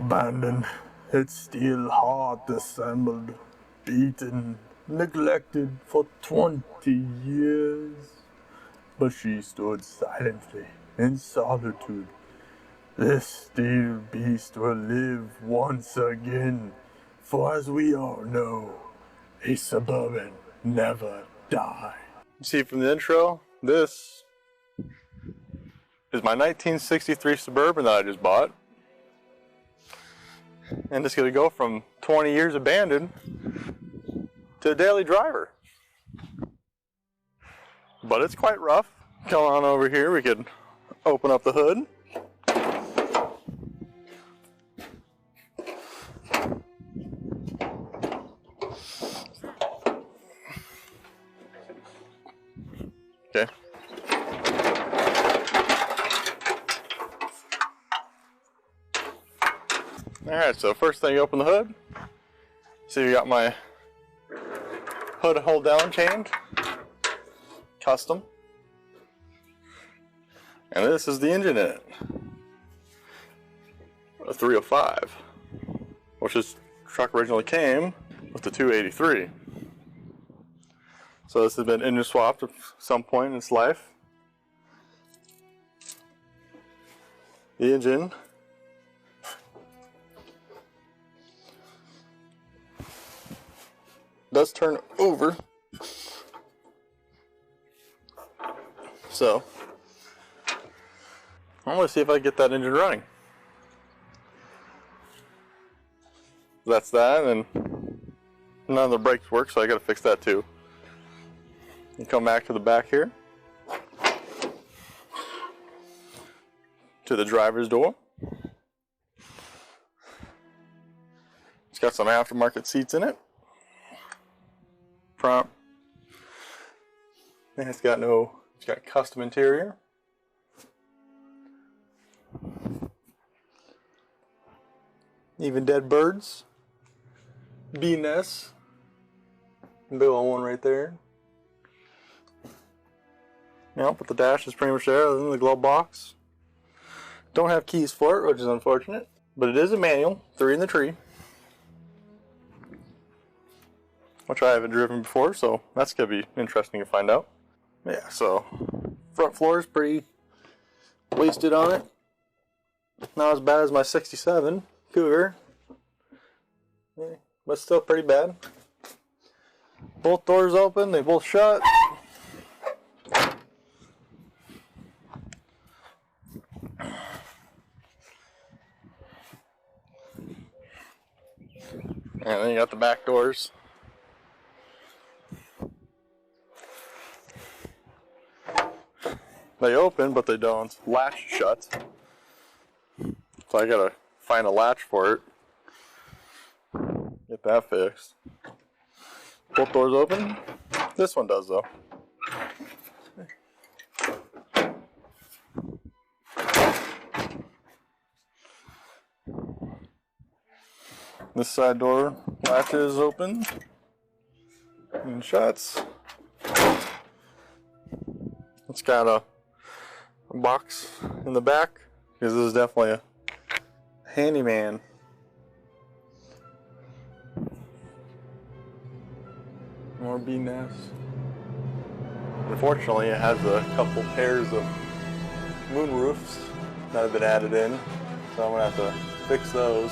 abandoned. It's still half assembled, beaten, neglected for 20 years. But she stood silently in solitude. This steel beast will live once again, for as we all know, a suburban never dies. You see from the intro, this is my 1963 Suburban that I just bought. And it's going to go from 20 years abandoned to a daily driver. But it's quite rough. Come on over here, we could open up the hood. Okay. Alright, so first thing you open the hood, see you got my hood hold down chain, custom, and this is the engine in it, a 305, which this truck originally came with the 283. So this has been engine swapped at some point in its life. The engine does turn over, so I'm going to see if I can get that engine running. That's that, and none of the brakes work, so I got to fix that too. You come back to the back here, to the driver's door. It's got some aftermarket seats in it. Front, and it's got custom interior. Even dead birds, bee nests, bill on one right there. Yep, but the dash is pretty much there, other than the glove box. Don't have keys for it, which is unfortunate, but it is a manual, 3 in the tree, which I haven't driven before, so that's going to be interesting to find out. Yeah, so front floor is pretty wasted on it. Not as bad as my 67 Cougar, yeah, but still pretty bad. Both doors open, they both shut. And then you got the back doors. They open, but they don't latch shut. So I gotta find a latch for it. Get that fixed. Both doors open. This one does though. This side door latches open and shuts. It's got a box in the back because this is definitely a handyman. More bee nests. Unfortunately, it has a couple pairs of moon roofs that have been added in, so I'm gonna have to fix those.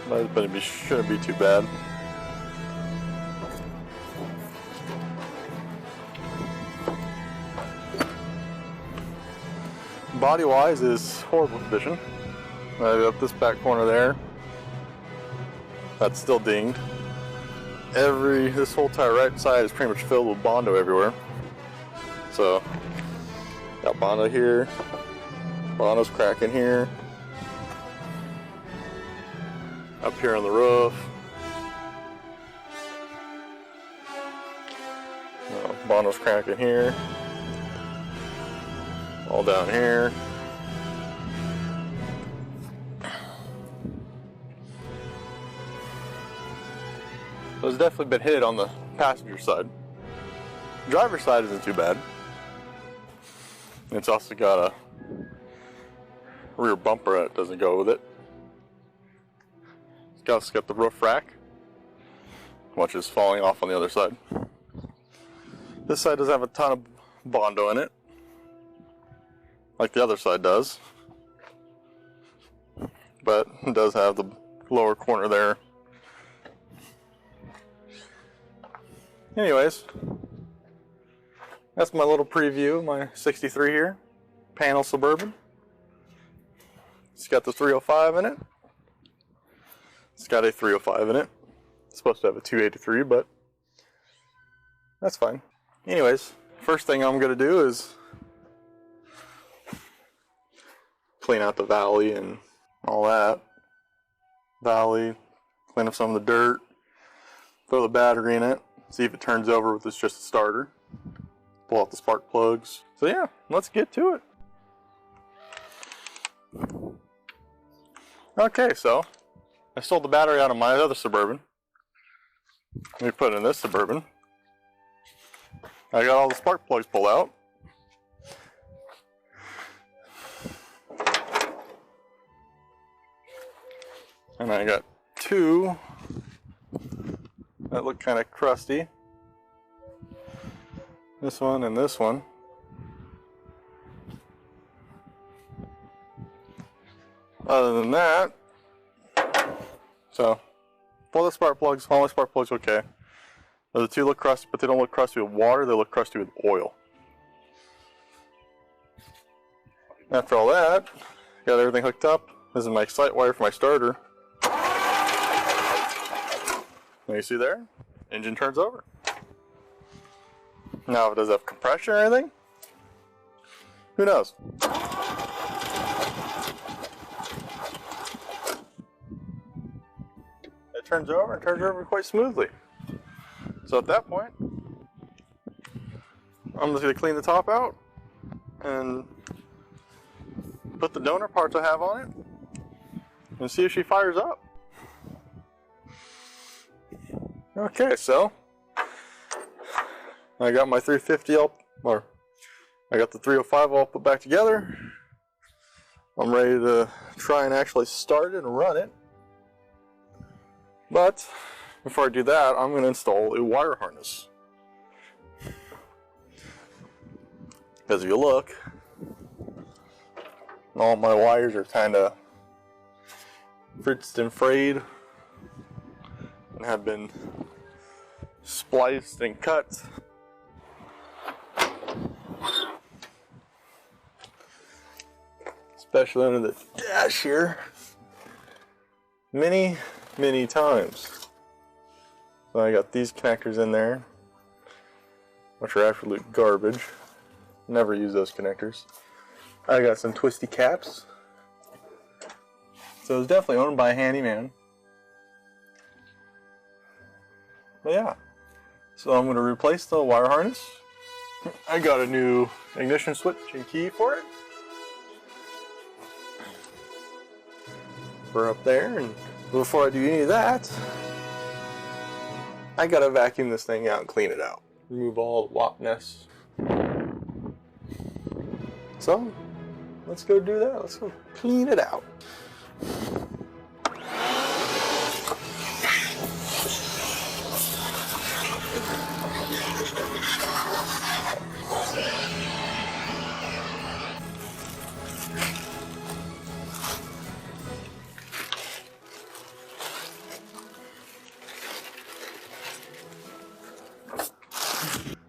But it shouldn't be too bad. Body-wise is horrible condition. Up this back corner there, that's still dinged. This whole entire right side is pretty much filled with Bondo everywhere. So, got Bondo here, Bondo's cracking here. Up here on the roof. Bondo's cracking here. All down here. So it's definitely been hit on the passenger side. Driver's side isn't too bad. It's also got a rear bumper that doesn't go with it. It's also got the roof rack, which is falling off on the other side. This side doesn't have a ton of Bondo in it, like the other side does, but it does have the lower corner there. Anyways, that's my little preview of my 63 here, panel Suburban. It's got the 305 in it. It's got a 305 in it. It's supposed to have a 283, but that's fine. Anyways, first thing I'm going to do is clean out the valley and all that. Valley, clean up some of the dirt, throw the battery in it, see if it turns over with just a starter. Pull out the spark plugs. So yeah, let's get to it. Okay, so I stole the battery out of my other Suburban. Let me put it in this Suburban. I got all the spark plugs pulled out. And I got two that look kind of crusty. This one and this one. Other than that, so pull the spark plugs, all my spark plugs okay. The two look crusty, but they don't look crusty with water, they look crusty with oil. After all that, got everything hooked up. This is my excite wire for my starter. And you see there, engine turns over. Now if it does have compression or anything, who knows? It turns over and turns over quite smoothly. So at that point, I'm just going to clean the top out and put the donor parts I have on it and see if she fires up. Okay, so I got my 350 all, or I got the 305 all put back together. I'm ready to try and actually start it and run it. But before I do that, I'm going to install a wire harness. Because if you look, all my wires are kind of fritzed and frayed and have been spliced and cut. Especially under the dash here. Many times. So I got these connectors in there, which are absolute garbage. Never use those connectors. I got some twisty caps. So it was definitely owned by a handyman. But yeah. So I'm going to replace the wire harness. I got a new ignition switch and key for it. For up there, and before I do any of that, I gotta vacuum this thing out and clean it out. Remove all the wapness. So, let's go do that. Let's go clean it out.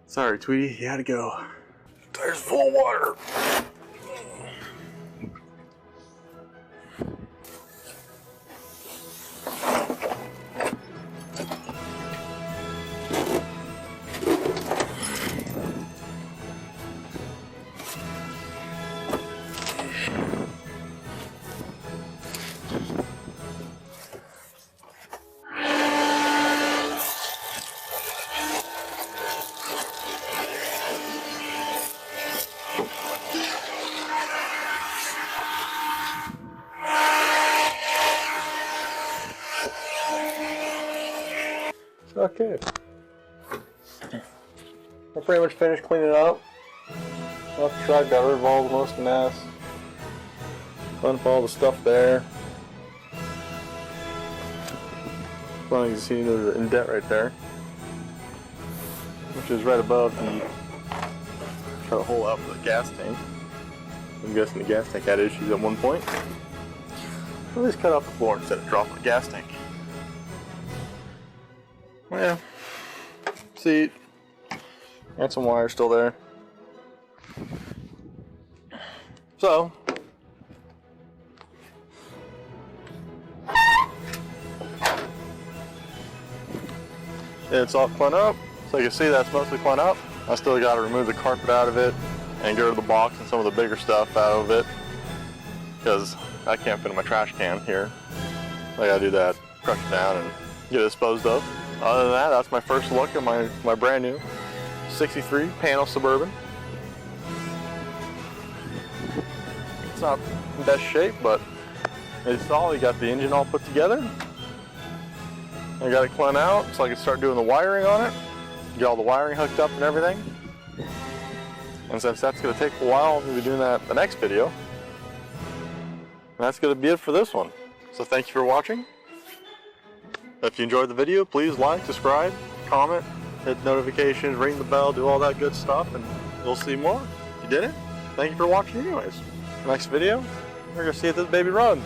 Sorry, Tweety, you had to go. Tire's full of water. Okay. We're pretty much finished cleaning it up. Left the truck, got rid of all the most of the mess. Dump all the stuff there. Well, you can see there's an indent right there, which is right above the cut a hole out for the gas tank. I'm guessing the gas tank had issues at one point. I'll just cut off the floor instead of dropping the gas tank. Yeah. Seat. And some wire still there. So, it's all cleaned up. So you can see that's mostly cleaned up. I still got to remove the carpet out of it and get rid of the box and some of the bigger stuff out of it, because I can't fit in my trash can here. I gotta do that, crush it down and get it disposed of. Other than that, that's my first look at my brand new 63 panel Suburban. It's not in best shape, but it's all, you got the engine all put together. I got it cleaned out so I can start doing the wiring on it. Get all the wiring hooked up and everything. And since that's going to take a while, I'm going to be doing that the next video. And that's going to be it for this one. So thank you for watching. If you enjoyed the video, please like, subscribe, comment, hit notifications, ring the bell, do all that good stuff, and you'll see more. If you didn't, thank you for watching anyways. Next video, we're going to see if this baby runs.